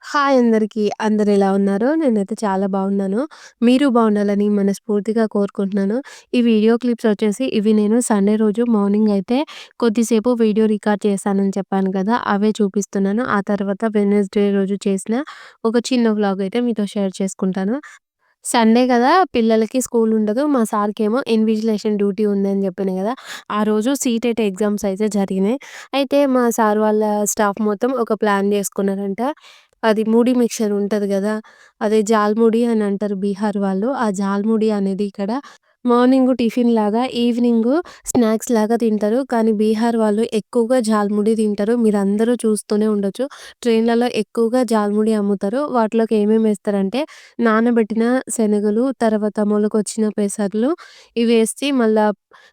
Hi అందరికీ. అందరెలా ఉన్నారు? నేనైతే చాలా బాగున్నాను. మీరు బాగుండాలని మనస్ఫూర్తిగా కోరుకుంటున్నాను. ఈ వీడియో క్లిప్స్ వచ్చేసి ఇవి నేను సండే రోజు మార్నింగ్ అయితే కొద్దిసేపు వీడియో రికార్డ్ చేశానని చెప్పాను కదా! అవే చూపిస్తున్నాను. ఆ తర్వాత వెడ్నెస్‌డే రోజు చేసిన ఒక చిన్న వ్లాగ్ అయితే మీతో షేర్ చేసుకుంటాను. సండే కదా! పిల్లలకి స్కూల్ ఉండదు. మా సార్‌కేమో ఇన్విజిలేషన్ డ్యూటీ ఉందని చెప్పాను కదా! ఆ రోజు సీటెట్ ఎగ్జామ్స్ అయితే జరిగినాయి. అయితే మా సార్ వాళ్ళ స్టాఫ్ మొత్తం ఒక ప్లాన్ చేసుకున్నారంట. అది మూఢి మిక్చర్ ఉంటది గదా! అదే జాల్ముడి అని అంటారు బీహార్ వాళ్ళు. ఆ జాల్ముడి అనేది ఇక్కడ మార్నింగు టిఫిన్‌లాగా, ఈవినింగు స్నాక్స్‌లాగా తింటారు. కానీ బీహార్ వాళ్ళు ఎక్కువగా జాల్ముడి తింటారు. మీరందరూ చూస్తూనే ఉండొచ్చు. ట్రైన్‌లలో ఎక్కువగా జాల్ముడి అమ్ముతారు. వాటిలోకి ఏమేమి ఏస్తారంటే నానబెట్టిన శనగలు, తర్వాత మొలకొచ్చిన పెసర్లు ఇవేసి మళ్ళా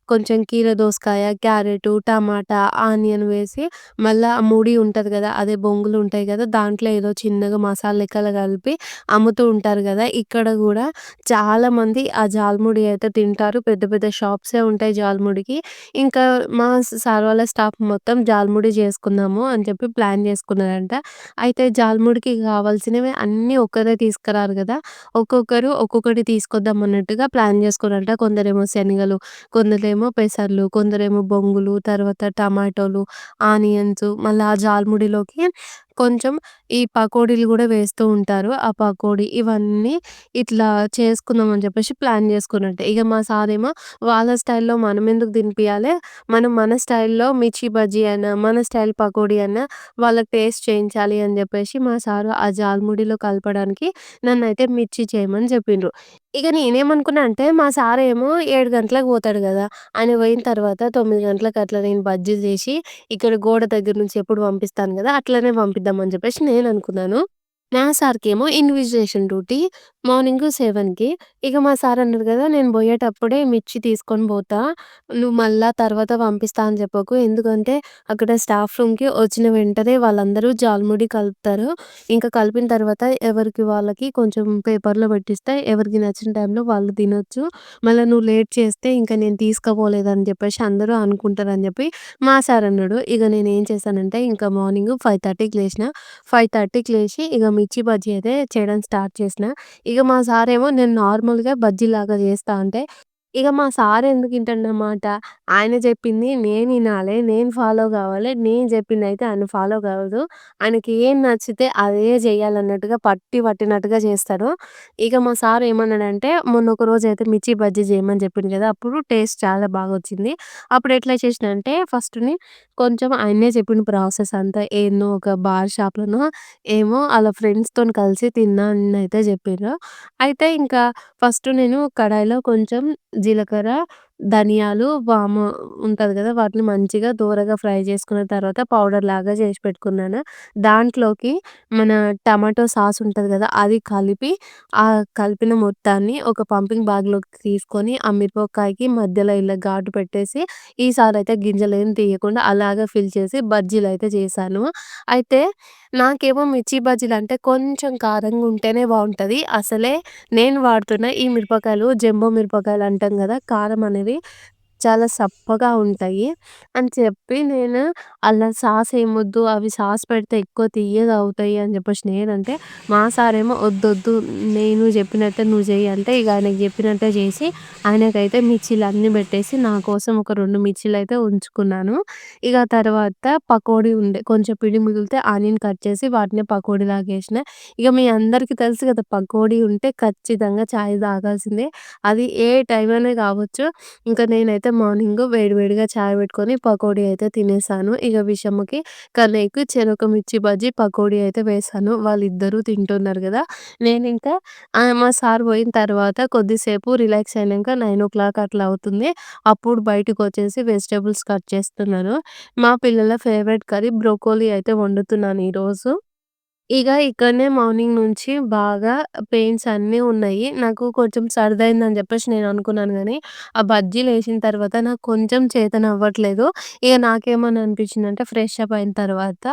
కొంచెం కీర దోసకాయ, క్యారెటు, టమాటా, ఆనియన్ వేసి మళ్ళా ఆ ముడి ఉంటది గదా! అదే బొంగులు ఉంటాయి గదా! దాంట్లో ఏదో చిన్నగా మసాలా లెక్కల కలిపి అమ్ముతూ ఉంటారు గదా! ఇక్కడ గూడా చాలామంది ఆ జాల్ముడి అయితే తింటారు. పెద్ద పెద్ద షాప్సే ఉంటాయి జాల్ముడికి. ఇంకా మా సార్ వాళ్ళ స్టాఫ్ మొత్తం జాల్ముడి చేసుకుందాము అని చెప్పి ప్లాన్ చేసుకున్నారంట. అయితే జాల్ముడికి కావాల్సినవి అన్నీ ఒక్కరే తీసుకురారు గదా! ఒక్కొక్కరు ఒక్కొక్కటి తీసుకొద్దాం అన్నట్టుగా ప్లాన్ చేసుకున్నారంట. కొందరేమో శనగలు, కొందరేమో పెసర్లు, కొందరేమో బొంగులు, తర్వాత టమాటోలు, ఆనియన్స్ మళ్ళా ఆ జాల్ముడిలోకి కొంచెం ఈ పకోడీలు గూడా వేస్తూ ఉంటారు. ఆ పకోడీ ఇవన్నీ ఇట్లా చేసుకుందాం అని చెప్పేసి ప్లాన్ చేసుకున్నట్టే. ఇగ మా సారేమో వాళ్ళ స్టైల్‌లో మనమెందుకు తినిపియాలే, మనం మన స్టైల్‌లో మిర్చి బజ్జీ అన్నా, మన స్టైల్ పకోడీ అన్నా వాళ్ళకి టేస్ట్ చేయించాలి అని జెప్పేసి మా సారు ఆ జాల్ముడిలో కలపడానికి నన్నైతే మిర్చి చేయమని జెప్పిండ్రు. ఇగ నేనేమనుకున్నా అంటే మా సారేమో 7 గంటలకు పోతాడు గదా! ఆయన పోయిన తర్వాత 9 గంటలకు అట్లా నేను బజ్జీలు జేసి ఇక్కడ గోడ దగ్గర నుంచి ఎప్పుడు పంపిస్తాను గదా! అట్లనే పంపిద్దాం అని జెప్పేసి నేననుకున్నాను. నా సార్‌కేమో ఇన్విజిలేషన్ డ్యూటీ మార్నింగు 7కి. ఇక మా సార్ అన్నారు గదా! "నేను బోయేటప్పుడే మిర్చి తీసుకొని బోతా. నువ్వు మళ్ళా తర్వాత పంపిస్తా అని జెప్పకు. ఎందుకంటే అక్కడ స్టాఫ్ రూమ్‌కి వచ్చిన వెంటనే వాళ్ళందరూ జాల్ముడి కలుపుతారు. ఇంకా కలిపిన తర్వాత ఎవరికి వాళ్ళకి కొంచెం పేపర్‌లో పెట్టిస్తే ఎవరికి నచ్చిన టైంలో వాళ్ళు తినొచ్చు. మళ్ళా నువ్వు లేట్ చేస్తే ఇంక నేను తీసుకపోలేదని జెప్పేసి అందరూ అనుకుంటారని" జెప్పి మా సార్ అన్నాడు. ఇగ నేనేం చేశానంటే ఇంకా మార్నింగు 5:30కి లేసిన. 5:30కి లేసి ఇగ మిర్చి బజ్జీ అయితే చేయడం స్టార్ట్ చేసిన. ఇగ మా సారేమో నేను నార్మల్‌గా బజ్జీలాగా చేస్తా అంటే, ఇగ మా సార్ ఎందుకు ఇంటడు నా మాట. ఆయన చెప్పింది నేను ఇనాలే, నేను ఫాలో కావాలి. నేను చెప్పిందయితే ఆయన ఫాలో కావద్దు. ఆయనకి ఏం నచ్చితే అదే చేయాలన్నట్టుగా పట్టినట్టుగా చేస్తాడు. ఇగ మా సార్ ఏమన్నాడంటే మొన్న ఒక రోజైతే మిర్చి బజ్జీ చేయమని చెప్పిండు కదా! అప్పుడు టేస్ట్ చాలా బాగొచ్చింది. అప్పుడు ఎట్లా చేసినా అంటే ఫస్ట్‌ని కొంచెం ఆయన్నే చెప్పిండు ప్రాసెస్ అంతా. ఏందో ఒక బార్ షాప్‌లోనో ఏమో ఆళ్ళ ఫ్రెండ్స్‌తోని కలిసి తిన్నా అనయితే జెప్పిర్రు. అయితే ఇంకా ఫస్ట్ నేను కడాయిలో కొంచెం జీలకర్ర, ధనియాలు, వాము ఉంటది గదా! వాటిని మంచిగా దోరగా ఫ్రై చేసుకున్న తర్వాత పౌడర్‌లాగా చేసి పెట్టుకున్నాను. దాంట్లోకి మన టమాటో సాస్ ఉంటది గదా! అది కలిపి ఆ కలిపిన మొత్తాన్ని ఒక పంపింగ్ బ్యాగ్‌లోకి తీసుకొని ఆ మిరపకాయకి మధ్యలో ఇలా ఘాటు పెట్టేసి ఈసారయితే గింజలేం తీయకుండా అలాగే ఫిల్ చేసి బజ్జీలయితే చేశాను. అయితే నాకేమో మిర్చి బజ్జీలంటే కొంచెం కారంగా ఉంటేనే బావుంటది. అసలే నేను వాడుతున్న ఈ మిరపకాయలు జంబో మిరపకాయలు అంటాం గదా! కారం అనేది చాలా సప్పగా ఉంటాయి. అని చెప్పి నేను అలా సాస్ ఏమొద్దు అవి సాస్ పెడితే ఎక్కువ తియ్యగా అవుతాయి అని జెప్పేసి నేనంటే, మా సారేమో "ఒద్దొద్దు నేను జెప్పినట్టే నువ్వు చెయ్యి" అంటే ఇగ ఆయనకి జెప్పినట్టే జేసి ఆయనకైతే మిర్చీలన్నీ బెట్టేసి నా కోసం ఒక 2 మిర్చీలయితే ఉంచుకున్నాను. ఇగ తర్వాత పకోడీ ఉండే కొంచెం పిండి మిగిలితే ఆనియన్ కట్ చేసి వాటిని పకోడీలాగేసిన. ఇగ మీ అందరికీ తెలుసు గదా! పకోడీ ఉంటే ఖచ్చితంగా చాయ్ తాగాల్సిందే. అది ఏ టైం అయినా గావచ్చు. ఇంక నేనైతే మార్నింగు వేడి వేడిగా చాయ్ పెట్టుకొని పకోడీ అయితే తినేసాను. ఇగ విషమ్మకి, కన్నయ్యకి చెరొక మిర్చి బజ్జీ, పకోడీ అయితే వేశాను. వాళ్ళిద్దరూ తింటున్నారు గదా! నేనింకా మా సార్ పోయిన తర్వాత కొద్దిసేపు రిలాక్స్ అయినంక 9:00 అట్లా అవుతుంది. అప్పుడు బయటకొచ్చేసి వెజిటబుల్స్ కట్ చేస్తున్నాను. మా పిల్లల ఫేవరెట్ కర్రీ బ్రోకోలీ అయితే వండుతున్నాను ఈరోజు. ఇగ ఇక్కడనే మార్నింగ్ నుంచి బాగా పెయిన్స్ అన్నీ ఉన్నాయి. నాకు కొంచెం సర్దయిందని జెప్పేసి నేననుకున్నాను గానీ, ఆ బజ్జీలేసిన తర్వాత నాకు కొంచెం చేతనవ్వట్లేదు. ఇగ నాకేమని అనిపించిందంటే ఫ్రెష్ అప్ అయిన తర్వాత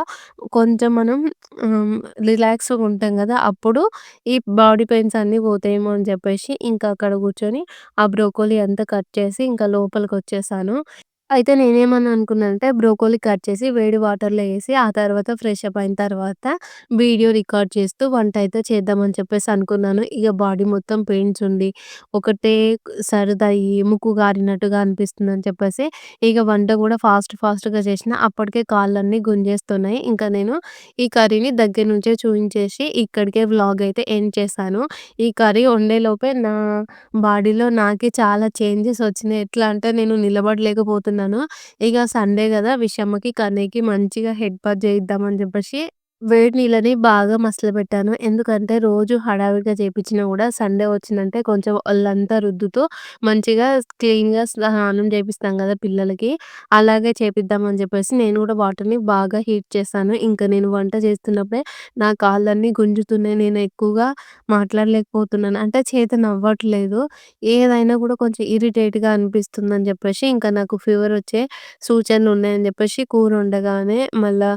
కొంచెం మనం హ్మ్, రిలాక్స్‌గా ఉంటాం గదా! అప్పుడు ఈ బాడీ పెయిన్స్ అన్నీ పోతాయేమో అని జెప్పేసి ఇంకా అక్కడ కూర్చొని ఆ బ్రోకోలీ అంతా కట్ చేసి ఇంకా లోపలికొచ్చేసాను. అయితే నేనేమని అనుకున్నానంటే బ్రోకోలీ కట్ చేసి వేడి వాటర్‌లో ఏసి, ఆ తర్వాత ఫ్రెష్ అప్ అయిన తర్వాత వీడియో రికార్డ్ చేస్తూ వంట అయితే చేద్దామని చెప్పేసి అనుకున్నాను. ఇగ బాడీ మొత్తం పెయిన్స్ ఉండి, ఒకటే సరదయ్యి, ముక్కు గారినట్టుగా అనిపిస్తుందని చెప్పేసి, ఇగ వంట గూడా ఫాస్ట్‌గా చేసినా. అప్పటికే కాళ్ళన్నీ గుంజేస్తున్నాయి. ఇంకా నేను ఈ కర్రీని దగ్గర నుంచే చూయించేసి, ఇక్కడికే వ్లాగ్ అయితే ఎండ్ చేశాను. ఈ కర్రీ వండేలోపే నా బాడీలో నాకే చాలా చేంజెస్ వచ్చినాయి. ఎట్లా అంటే నేను నిలబడలేకపోతున్నాను. ఇగ సండే గదా! విషమ్మకి, కన్నయ్యకి మంచిగా హెడ్ బాత్ చేయిద్దామని చెప్పేసి వేడి నీళ్ళని బాగా మసలబెట్టాను. ఎందుకంటే రోజు హడావిడిగా చేపిచ్చినా గూడా సండే వచ్చిందంటే కొంచెం ఒళ్ళంతా రుద్దుతూ మంచిగా క్లీన్‌గా స్నానం చేపిస్తాం గదా! పిల్లలకి. అలాగే చేపిద్దామని చెప్పేసి నేను గూడా వాటర్‌ని బాగా హీట్ చేశాను. ఇంక నేను వంట చేస్తున్నప్పుడే నా కాళ్ళన్నీ గుంజుతున్నాయి. నేను ఎక్కువగా మాట్లాడలేకపోతున్నాను. అంటే చేతనవ్వట్లేదు. ఏదైనా గూడా కొంచెం ఇరిటేట్‌గా అనిపిస్తుందని జెప్పేసి, ఇంకా నాకు ఫీవరొచ్చే సూచనలున్నాయని జెప్పేసి కూరొండగానే మళ్ళా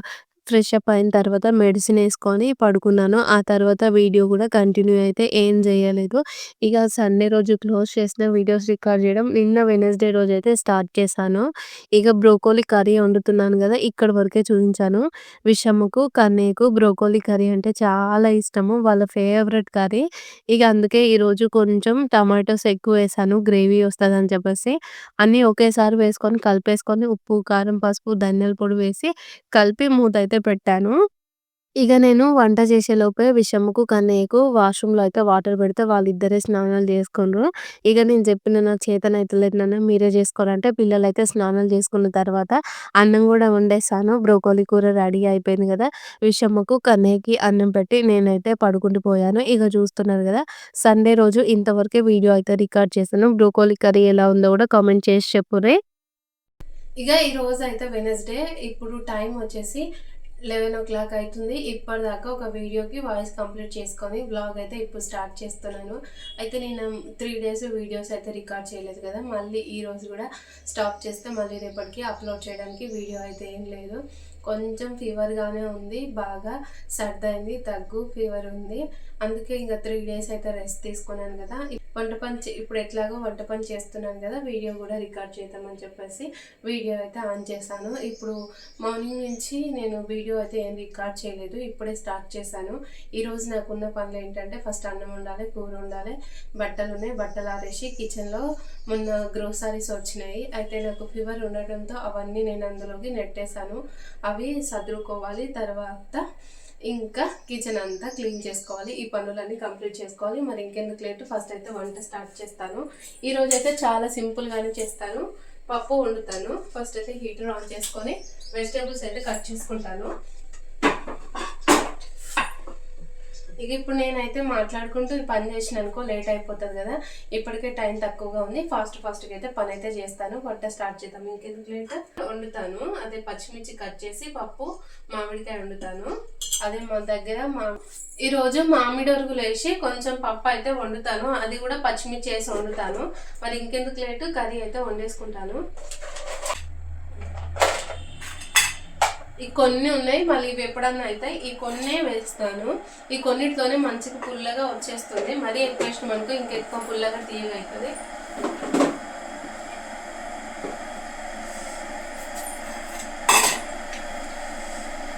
ఫ్రెష్ అప్ అయిన తర్వాత మెడిసినేసుకొని పడుకున్నాను. ఆ తర్వాత వీడియో గూడా కంటిన్యూ అయితే ఏం జేయలేదు. ఇగ సండే రోజు క్లోజ్ చేసిన వీడియోస్ రికార్డ్ జేయడం నిన్న వెడ్నెస్‌డే రోజైతే స్టార్ట్ చేశాను. ఇగ బ్రోకోలీ కర్రీ వండుతున్నాను గదా! ఇక్కడి వరకే చూయించాను. విషముకు, కన్నయ్యకు బ్రోకోలీ కర్రీ అంటే చాలా ఇష్టము. వాళ్ళ ఫేవరెట్ కర్రీ. ఇగ అందుకే ఈరోజు కొంచెం టమాటోస్ ఎక్కువేశాను గ్రేవీ వస్తదని చెప్పేసి. అన్నీ ఒకేసారి వేసుకొని కలిపేసుకొని ఉప్పు, కారం, పసుపు, ధనియాల పొడి వేసి కలిపి మూతయితే పెట్టాను. ఇగ నేను వంట చేసేలోపే విషమ్ముకు, కన్నయ్యకు వాష్‌రూమ్‌లో అయితే వాటర్ పెడితే వాళ్ళిద్దరే స్నానాలు జేసుకుండ్రు. ఇగ నేను చెప్పిన నాకు చేతనైతలేదు నాన్న మీరే జేసుకోరంటే పిల్లలైతే స్నానాలు జేసుకున్న తర్వాత అన్నం గూడా వండేసాను. బ్రోకోలీ కూర రెడీ అయిపోయింది గదా! విషమ్మకు, కన్నయ్యకి అన్నం పెట్టి నేనైతే పడుకుండిపోయాను. ఇగ చూస్తున్నారు గదా! సండే రోజు ఇంతవరకే వీడియో అయితే రికార్డ్ చేశాను. బ్రోకోలీ కర్రీ ఎలా ఉందో గూడా కామెంట్ చేసి చెప్పుర్రి. ఇగ ఈరోజైతే వెడ్నెస్‌డే. ఇప్పుడు టైం వచ్చేసి 11:00 అయితుంది. ఇప్పటిదాకా ఒక వీడియోకి వాయిస్ కంప్లీట్ చేసుకొని వ్లాగ్ అయితే ఇప్పుడు స్టార్ట్ చేస్తున్నాను. అయితే నేను 3 డేస్ వీడియోస్ అయితే రికార్డ్ చేయలేదు కదా! మళ్ళీ ఈరోజు కూడా స్టాప్ చేస్తే మళ్ళీ రేపటికి అప్లోడ్ చేయడానికి వీడియో అయితే ఏం లేదు. కొంచెం ఫీవర్‌గానే ఉంది. బాగా సర్దయింది, దగ్గు, ఫీవర్ ఉంది. అందుకే ఇంక 3 డేస్ అయితే రెస్ట్ తీసుకున్నాను కదా! వంట పని ఇప్పుడు ఎట్లాగో వంట పని చేస్తున్నాను కదా! వీడియో కూడా రికార్డ్ చేద్దామని చెప్పేసి వీడియో అయితే ఆన్ చేశాను. ఇప్పుడు మార్నింగ్ నుంచి నేను వీడియో అయితే ఏం రికార్డ్ చేయలేదు. ఇప్పుడే స్టార్ట్ చేశాను. ఈరోజు నాకున్న పనులు ఏంటంటే ఫస్ట్ అన్నం వండాలి, కూర వండాలి, బట్టలున్నాయి, బట్టలు ఆరేసి కిచెన్‌లో మొన్న గ్రోసరీస్ వచ్చినాయి. అయితే నాకు ఫీవర్ ఉండటంతో అవన్నీ నేను అందులోకి నెట్టేశాను. అవి సదురుకోవాలి. తర్వాత ఇంకా కిచెన్ అంతా క్లీన్ చేసుకోవాలి. ఈ పనులన్నీ కంప్లీట్ చేసుకోవాలి. మరి ఇంకెందుకు లేటు ఫస్ట్ అయితే వంట స్టార్ట్ చేస్తాను. ఈరోజైతే చాలా సింపుల్‌గానే చేస్తాను. పప్పు వండుతాను. ఫస్ట్ అయితే హీటర్ ఆన్ చేసుకొని వెజిటేబుల్స్ అయితే కట్ చేసుకుంటాను. ఇక ఇప్పుడు నేనైతే మాట్లాడుకుంటూ పని చేసిననుకో లేట్ అయిపోతుంది కదా! ఇప్పటికే టైం తక్కువగా ఉంది. ఫాస్ట్‌గా అయితే పని అయితే చేస్తాను. వంట స్టార్ట్ చేద్దాం. ఇంకెందుకు లేట్ వండుతాను. అదే పచ్చిమిర్చి కట్ చేసి పప్పు, మామిడికాయ వండుతాను. అదే మా దగ్గర ఈరోజు మామిడి అరుగులు వేసి కొంచెం పప్పు అయితే వండుతాను. అది కూడా పచ్చిమిర్చి వేసి వండుతాను. మరి ఇంకెందుకు లేటు కర్రీ అయితే వండేసుకుంటాను. ఈ కొన్ని ఉన్నాయి, మళ్ళీ ఇవి ఎప్పుడన్నా అవుతాయి. ఈ కొన్నే వేస్తాను. ఈ కొన్నిటితోనే మంచిగా పుల్లగా వచ్చేస్తుంది. మరీ ఎక్కువ ఇష్టం అనుకో ఇంకెక్కువ పుల్లగా తీయగా అవుతుంది.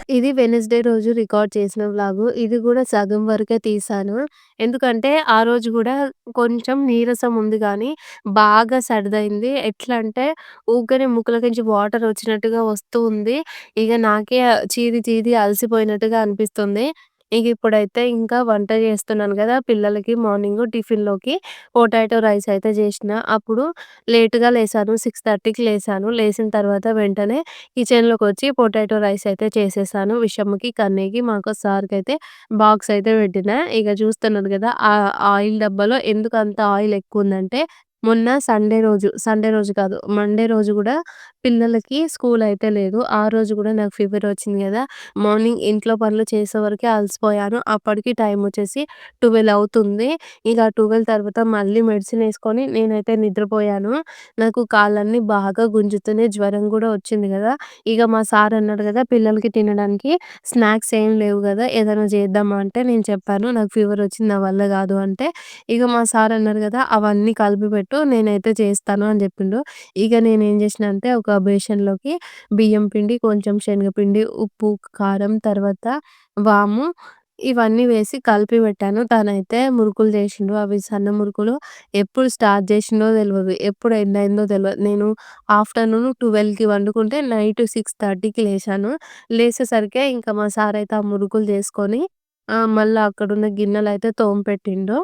ఇది వెడ్నెస్‌డే రోజు రికార్డ్ చేసిన వ్లాగు. ఇది గూడా సగం వరకే తీశాను. ఎందుకంటే, ఆ రోజు గూడా కొంచెం నీరసం ఉంది గానీ, బాగా సర్దయింది. ఎట్లా అంటే, ఊకనే ముక్కులోకించి వాటర్ వచ్చినట్టుగా వస్తూ ఉంది. ఇగ నాకే చీది అలసిపోయినట్టుగా అనిపిస్తుంది. ఇగ ఇప్పుడైతే ఇంకా వంట చేస్తున్నాను గదా! పిల్లలకి మార్నింగు టిఫిన్‌లోకి పొటాటో రైస్ అయితే చేషినా. అప్పుడు లేట్‌గా లేసాను. 6:30కి లేసాను. లేసిన తర్వాత వెంటనే కిచెన్‌లోకొచ్చి పొటాటో రైస్ అయితే చేసేసాను. విషమ్‌కి, కన్నయ్యకి, మాకు సార్‌కైతే బాక్స్ అయితే పెట్టినా. ఇగ చూస్తున్నారు గదా! ఆయిల్ డబ్బాలో ఎందుకంత ఆయిల్ ఎక్కువుందంటే, మొన్న సండే రోజు కాదు, మండే రోజు గూడా పిల్లలకి స్కూల్ అయితే లేదు. ఆ రోజు గూడా నాకు ఫీవర్ వచ్చింది గదా! మార్నింగ్ ఇంట్లో పనులు చేసే వరకే అలసిపోయాను. అప్పటికి టైం వచ్చేసి 12 అవుతుంది. ఇక 12 తర్వాత మళ్ళీ మెడిసిన్ ఏసుకొని నేనైతే నిద్రపోయాను. నాకు కాళ్ళన్నీ బాగా గుంజుతున్నాయి. జ్వరం గూడా వచ్చింది గదా! ఇగ మా సార్ అన్నాడు గదా! పిల్లలకి తినడానికి స్నాక్స్ ఏం లేవు గదా! ఏదైనా చేద్దామా అంటే నేను చెప్పాను. నాకు ఫీవర్ వచ్చింది. నా వల్ల గాదు అంటే, ఇగ మా సార్ అన్నారు గదా! అవన్నీ కలిపి పెట్టు అన్నట్టు నేనైతే చేస్తాను అని చెప్పిండు. ఇక నేనేం చేసినా అంటే ఒక బేషన్‌లోకి బియ్యం పిండి, కొంచెం శనగపిండి, ఉప్పు, కారం, తర్వాత వాము ఇవన్నీ వేసి కలిపి పెట్టాను. తనైతే మురుకులు చేసిండు. అవి సన్న మురుకులు. ఎప్పుడు స్టార్ట్ చేసిండో తెలవదు. ఎప్పుడు ఎండ్ అయిందో తెలవదు. నేను ఆఫ్టర్‌నూన్ 12కి వండుకుంటే నైట్ 6:30కి లేచాను. లేసేసరికే ఇంకా మా సారయితే ఆ మురుకులు చేసుకొని మళ్ళా అక్కడున్న గిన్నెలయితే తోమిపెట్టిండు.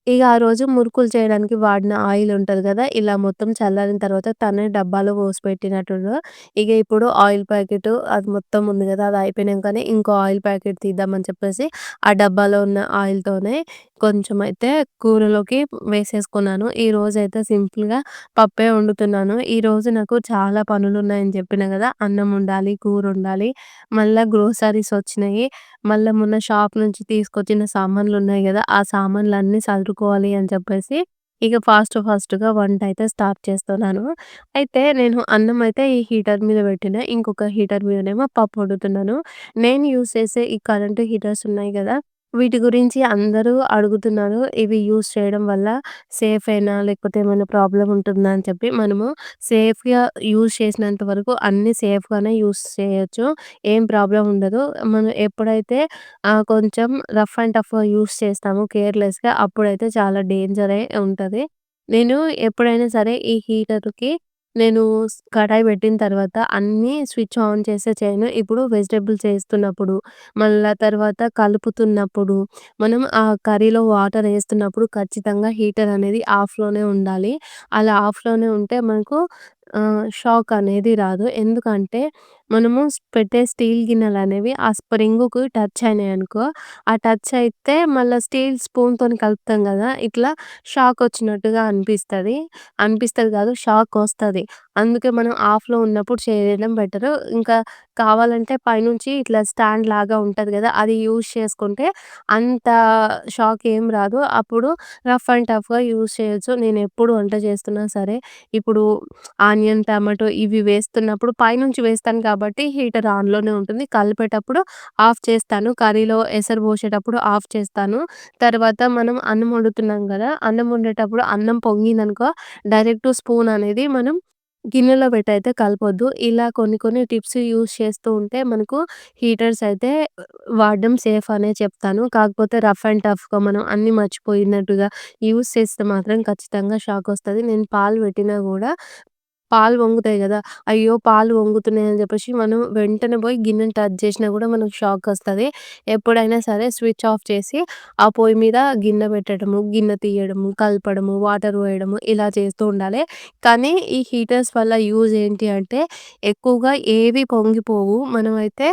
ఇగ ఆ రోజు మురుకులు చేయడానికి వాడిన ఆయిల్ ఉంటది గదా! ఇలా మొత్తం చల్లారిన తర్వాత తనే డబ్బాలో పోసి పెట్టినట్టుండు. ఇగ ఇప్పుడు ఆయిల్ ప్యాకెట్ అది మొత్తం ఉంది గదా! అది అయిపోయినంకనే ఇంకో ఆయిల్ ప్యాకెట్ తీద్దామని చెప్పేసి ఆ డబ్బాలో ఉన్న ఆయిల్‌తోనే కొంచెం అయితే కూరలోకి వేసేసుకున్నాను. ఈరోజైతే సింపుల్‌గా పప్పే వండుతున్నాను. ఈరోజు నాకు చాలా పనులున్నాయని చెప్పినా గదా! అన్నం వండాలి, కూరొండాలి, మళ్ళా గ్రోసరీస్ వచ్చినాయి. మళ్ళా మొన్న షాప్ నుంచి తీసుకొచ్చిన సామాన్లున్నాయి గదా! ఆ సామాన్లన్నీ సదురుకోవాలి అని చెప్పేసి, ఇక ఫాస్ట్‌గా వంటయితే స్టార్ట్ చేస్తున్నాను. అయితే నేను అన్నం అయితే ఈ హీటర్ మీద పెట్టినా. ఇంకొక హీటర్ మీదనేమో పప్పు వండుతున్నాను. నేను యూజ్ చేసే ఈ కరెంట్ హీటర్స్ ఉన్నాయి గదా! వీటి గురించి అందరూ అడుగుతున్నారు. ఇవి యూజ్ చేయడం వల్ల సేఫేనా? లేకపోతే ఏమైనా ప్రాబ్లమ్ ఉంటుందా? అని చెప్పి మనము సేఫ్‌గా యూజ్ చేసినంత వరకు అన్నీ సేఫ్‌గానే యూజ్ చేయొచ్చు. ఏం ప్రాబ్లమ్ ఉండదు. మనం ఎప్పుడైతే కొంచెం రఫ్ అండ్ టఫ్‌గా యూజ్ చేస్తామో కేర్‌లెస్‌గా అప్పుడైతే చాలా డేంజరే ఉంటది. నేను ఎప్పుడైనా సరే ఈ హీటర్‌కి నేను కడాయి పెట్టిన తర్వాత అన్నీ స్విచ్ ఆన్ చేసే చేయను. ఇప్పుడు వెజిటబుల్స్ ఏస్తున్నప్పుడు, మళ్ళా తర్వాత కలుపుతున్నప్పుడు, మనం ఆ కర్రీలో వాటర్ ఏస్తున్నప్పుడు ఖచ్చితంగా హీటర్ అనేది ఆఫ్‌లోనే ఉండాలి. అలా ఆఫ్‌లోనే ఉంటే మనకు షాక్ అనేది రాదు. ఎందుకంటే మనము పెట్టే స్టీల్ గిన్నెలనేవి ఆ స్ప్రింగుకు టచ్ అయినాయనుకో, ఆ టచ్ అయితే మళ్ళా స్టీల్ స్పూన్‌తోని కలుపుతాం గదా! ఇట్లా షాకొచ్చినట్టుగా అనిపిస్తది. అనిపిస్తది కాదు షాకొస్తది. అందుకే మనం ఆఫ్‌లో ఉన్నప్పుడు చేయడం బెటరు. ఇంకా కావాలంటే పైనుంచి ఇట్లా స్టాండ్ లాగా ఉంటది గదా! అది యూజ్ చేసుకుంటే అంత షాక్ ఏం రాదు. అప్పుడు రఫ్ అండ్ టఫ్‌గా యూజ్ చేయొచ్చు. నేనెప్పుడు వంట చేస్తున్నా సరే, ఇప్పుడు ఆనియన్, టమాటో ఇవి వేస్తున్నప్పుడు పైనుంచి వేస్తాను కాబట్టి హీటర్ ఆన్‌లోనే ఉంటుంది. కలిపేటప్పుడు ఆఫ్ చేస్తాను. కర్రీలో ఎసరు పోసేటప్పుడు ఆఫ్ చేస్తాను. తర్వాత మనం అన్నం వండుతున్నాం గదా! అన్నం వండేటప్పుడు అన్నం పొంగిందనుకో డైరెక్ట్ స్పూన్ అనేది మనం గిన్నెలో పెట్టయితే కలపొద్దు. ఇలా కొన్ని టిప్స్ యూజ్ చేస్తూ ఉంటే మనకు హీటర్స్ అయితే వాడడం సేఫ్ అనే చెప్తాను. కాకపోతే రఫ్ అండ్ టఫ్‌గా మనం అన్నీ మర్చిపోయినట్టుగా యూజ్ చేస్తే మాత్రం ఖచ్చితంగా షాకొస్తది. నేను పాలు పెట్టినా గూడా పాలు పొంగుతాయి గదా! అయ్యో! పాలు పొంగుతున్నాయని జెప్పేసి మనం వెంటనే బోయి గిన్నెని టచ్ జేసినా గూడా మనకు షాకొస్తది. ఎప్పుడైనా సరే స్విచ్ ఆఫ్ చేసి, ఆ పొయ్యి మీద గిన్నె పెట్టడము, గిన్నె తీయడము, కలపడము, వాటర్ పోయడము ఇలా చేస్తూ ఉండాలి. కానీ ఈ హీటర్స్ వల్ల యూజ్ ఏంటి అంటే, ఎక్కువగా ఏవి పొంగిపోవు. మనమైతే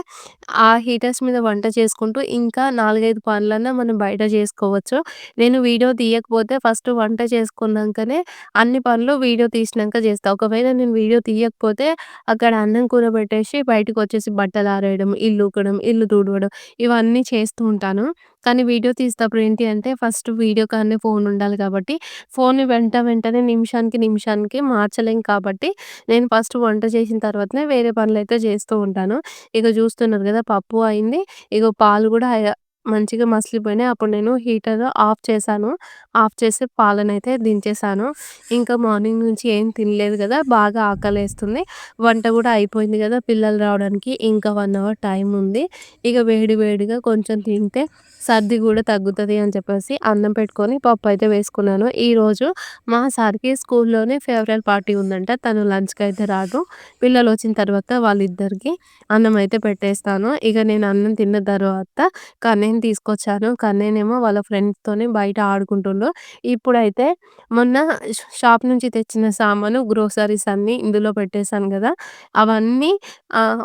ఆ హీటర్స్ మీద వంట చేసుకుంటూ ఇంకా 4, 5 పనులన్నా మనం బయట జేసుకోవచ్చు. నేను వీడియో తీయకపోతే ఫస్ట్ వంట చేసుకున్నాంకనే అన్ని పనులు వీడియో తీసినంక జేస్తా. ఒకవేళ నేను వీడియో తీయకపోతే అక్కడ అన్నం, కూర పెట్టేసి బయటకొచ్చేసి బట్టలారేయడం, ఇల్లు ఊకడం, ఇల్లు తుడవడం ఇవన్నీ చేస్తూ ఉంటాను. కానీ వీడియో తీసేటప్పుడు ఏంటి అంటే ఫస్ట్ వీడియో కాన్నే ఫోన్ ఉండాలి కాబట్టి ఫోన్‌ని వెంటనే నిమిషానికి మార్చలేం కాబట్టి నేను ఫస్ట్ వంట చేసిన తర్వాతనే వేరే పనులైతే జేస్తూ ఉంటాను. ఇగ జూస్తున్నారు గదా! పప్పు అయింది. ఇగో పాలు గూడా మంచిగా మసిలిపోయినాయి. అప్పుడు నేను హీటర్ ఆఫ్ చేశాను. ఆఫ్ చేసి పాలనైతే దించేసాను. ఇంకా మార్నింగ్ నుంచి ఏం తినలేదు గదా! బాగా ఆకలేస్తుంది. వంట గూడా అయిపోయింది గదా! పిల్లలు రావడానికి ఇంకా 1 అవర్ టైం ఉంది. ఇగ వేడిగా కొంచెం తింటే సర్ది గూడా తగ్గుతది అని చెప్పేసి అన్నం పెట్టుకొని పప్పయితే వేసుకున్నాను. ఈరోజు మా సార్‌కి స్కూల్లోనే ఫేర్‌వెల్ పార్టీ ఉందంట. తను లంచ్‌కయితే రాడు. పిల్లలొచ్చిన తర్వాత వాళ్ళిద్దరికీ అన్నం అయితే పెట్టేస్తాను. ఇగ నేను అన్నం తిన్న తర్వాత కన్నయ్యని తీసుకొచ్చాను. కన్నయ్యనేమో వాళ్ళ ఫ్రెండ్స్‌తోని బయట ఆడుకుంటుండు. ఇప్పుడైతే మొన్న షాప్ నుంచి తెచ్చిన సామాను గ్రోసరీస్ అన్నీ ఇందులో పెట్టేసాను గదా! అవన్నీ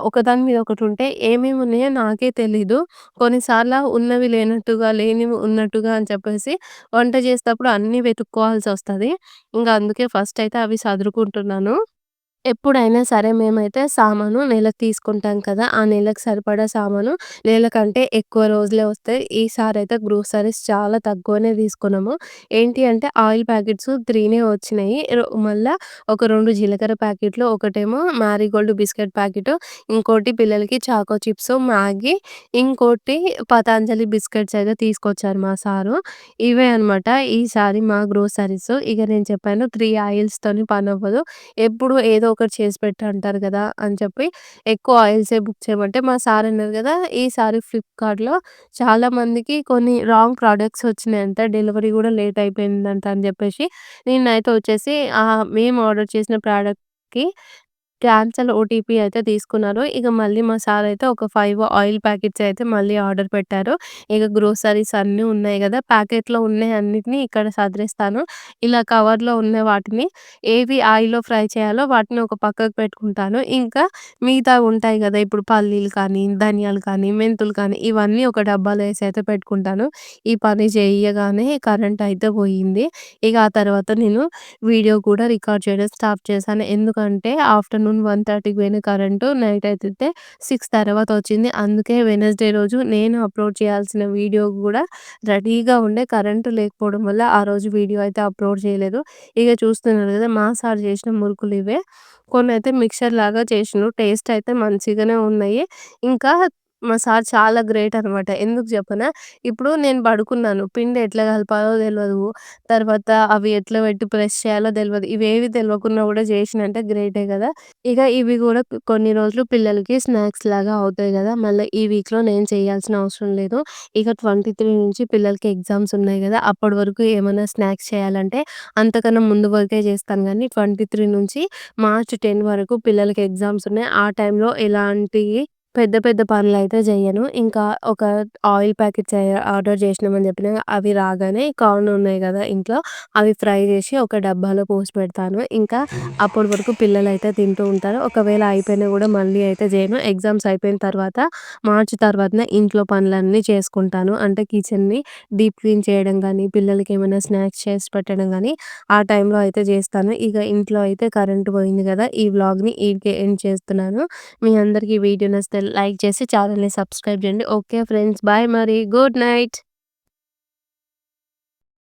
ఒకదాని మీద ఒకటుంటే ఏమేమి ఉన్నాయో నాకే తెలీదు. కొన్నిసార్ల ఉన్నవి లేనట్టుగా, లేనివి ఉన్నట్టుగా అని చెప్పేసి వంట చేసేటప్పుడు అన్నీ వెతుక్కోవాల్సొస్తది. ఇంగ అందుకే ఫస్ట్ అయితే అవి సదురుకుంటున్నాను. ఎప్పుడైనా సరే మేమైతే సామాను నెలకు తీసుకుంటాం కదా! ఆ నెలకు సరిపడా సామాను నెలకంటే ఎక్కువ రోజులే వస్తాయి. ఈసారైతే గ్రోసరీస్ చాలా తక్కువనే తీసుకున్నాము. ఏంటి అంటే ఆయిల్ ప్యాకెట్స్ 3నే వచ్చినాయి. మళ్ళా ఒక 2 జీలకర్ర ప్యాకెట్లు, ఒకటేమో మ్యారీగోల్డ్ బిస్కెట్ ప్యాకెటు, ఇంకోటి పిల్లలకి చాకో చిప్స్, మ్యాగీ, ఇంకోటి పతాంజలి బిస్కెట్స్ అయితే తీసుకొచ్చారు మా సారు. ఇవే అనమాట ఈసారి మా గ్రోసరీస్. ఇక నేను చెప్పాను 3 ఆయిల్స్‌తోని పనవ్వదు. ఎప్పుడు ఏదో ఒకటి చేసి పెట్టు అంటారు గదా! అని చెప్పి ఎక్కువ ఆయిల్సే బుక్ చేయమంటే మా సార్ అన్నారు గదా! ఈసారి ఫ్లిప్‌కార్ట్‌లో చాలా మందికి కొన్ని రాంగ్ ప్రొడక్ట్స్ వచ్చినాయంట. డెలివరీ గూడా లేట్ అయిపోయిందంట అని జెప్పేసి నిన్నైతే వచ్చేసి మేము ఆర్డర్ చేసిన ప్రొడక్ట్‌కి క్యాన్సల్ ఓటీపీ అయితే తీసుకున్నారు. ఇక మళ్ళీ మా సార్ అయితే ఒక 5 ఆయిల్ ప్యాకెట్స్ అయితే మళ్ళీ ఆర్డర్ పెట్టారు. ఇక గ్రోసరీస్ అన్నీ ఉన్నాయి గదా! ప్యాకెట్‌లో ఉన్నాయి అన్నిటిని ఇక్కడ సదిరేస్తాను. ఇలా కవర్‌లో ఉన్న వాటిని ఏవి ఆయిల్‌లో ఫ్రై చేయాలో వాటిని ఒక పక్కకు పెట్టుకుంటాను. ఇంకా మిగతావి ఉంటాయి గదా! ఇప్పుడు పల్లీలు కానీ, ధనియాలు కానీ, మెంతులు కానీ ఇవన్నీ ఒక డబ్బాలో ఏసి అయితే పెట్టుకుంటాను. ఈ పని చెయ్యగానే కరెంట్ అయితే పోయింది. ఇక ఆ తర్వాత నేను వీడియో కూడా రికార్డ్ చేయడం స్టార్ట్ చేశాను. ఎందుకంటే ఆఫ్టర్‌నూన్ 1:30కి పోయిన కరెంటు నైట్ అయితే 6 తర్వాత వచ్చింది. అందుకే వెడ్నెస్‌డే రోజు నేను అప్‌లోడ్ చేయాల్సిన వీడియో గూడా రెడీగా ఉండే కరెంట్ లేకపోవడం వల్ల ఆ రోజు వీడియో అయితే అప్‌లోడ్ చేయలేదు. ఇక చూస్తున్నారు గదా! మా సార్ చేసిన మురుకులు ఇవే. కొన్నైతే మిక్చర్ లాగా చేసిండ్రు. టేస్ట్ అయితే మంచిగానే ఉన్నాయి. ఇంకా మా సార్ చాలా గ్రేట్ అనమాట. ఎందుకు చెప్పనా? ఇప్పుడు నేను పడుకున్నాను. పిండి ఎట్లా కలపాలో తెలవదు. తర్వాత అవి ఎట్లా పెట్టి ప్రెస్ చేయాలో తెలవదు. ఇవేవి తెలవకుండా గూడా జేషినంటే గ్రేటే గదా! ఇగ ఇవి గూడా కొన్ని రోజులు పిల్లలకి స్నాక్స్ లాగా అవుతాయి గదా! మళ్ళా ఈ వీక్‌లో నేను చేయాల్సిన అవసరం లేదు. ఇక 23 నుంచి పిల్లలకి ఎగ్జామ్స్ ఉన్నాయి గదా! అప్పటి వరకు ఏమన్నా స్నాక్స్ చేయాలంటే అంతకన్నా ముందు వరకే చేస్తాను గానీ 23 నుంచి మార్చ్ 10 వరకు పిల్లలకి ఎగ్జామ్స్ ఉన్నాయి. ఆ టైంలో ఎలాంటి పెద్ద పెద్ద పనులైతే జెయ్యను. ఇంకా ఒక ఆయిల్ ప్యాకెట్స్ ఆర్డర్ జేసినామని జెప్పినా అవి రాగానే కార్న్ ఉన్నాయి గదా ఇంట్లో, అవి ఫ్రై జేసి ఒక డబ్బాలో పోసి పెడతాను. ఇంకా అప్పటి వరకు పిల్లలైతే తింటూ ఉంటారు. ఒకవేళ అయిపోయినా గూడా మళ్ళీ అయితే జేయను. ఎగ్జామ్స్ అయిపోయిన తర్వాత మార్చ్ తర్వాతనే ఇంట్లో పనులన్నీ చేసుకుంటాను. అంటే కిచెన్‌ని డీప్ క్లీన్ చేయడం గానీ, పిల్లలకేమైనా స్నాక్స్ చేసి పెట్టడం గానీ, ఆ టైంలో అయితే జేస్తాను. ఇగ ఇంట్లో అయితే కరెంట్ పోయింది గదా! ఈ వ్లాగ్‌ని ఈడికే ఎండ్ చేస్తున్నాను. మీ అందరికి ఈ వీడియో నచ్చితే లైక్ చేసి ఛానెల్‌ని సబ్స్క్రైబ్ చేయండి. Okay friends. బాయ్ మరి. Good night.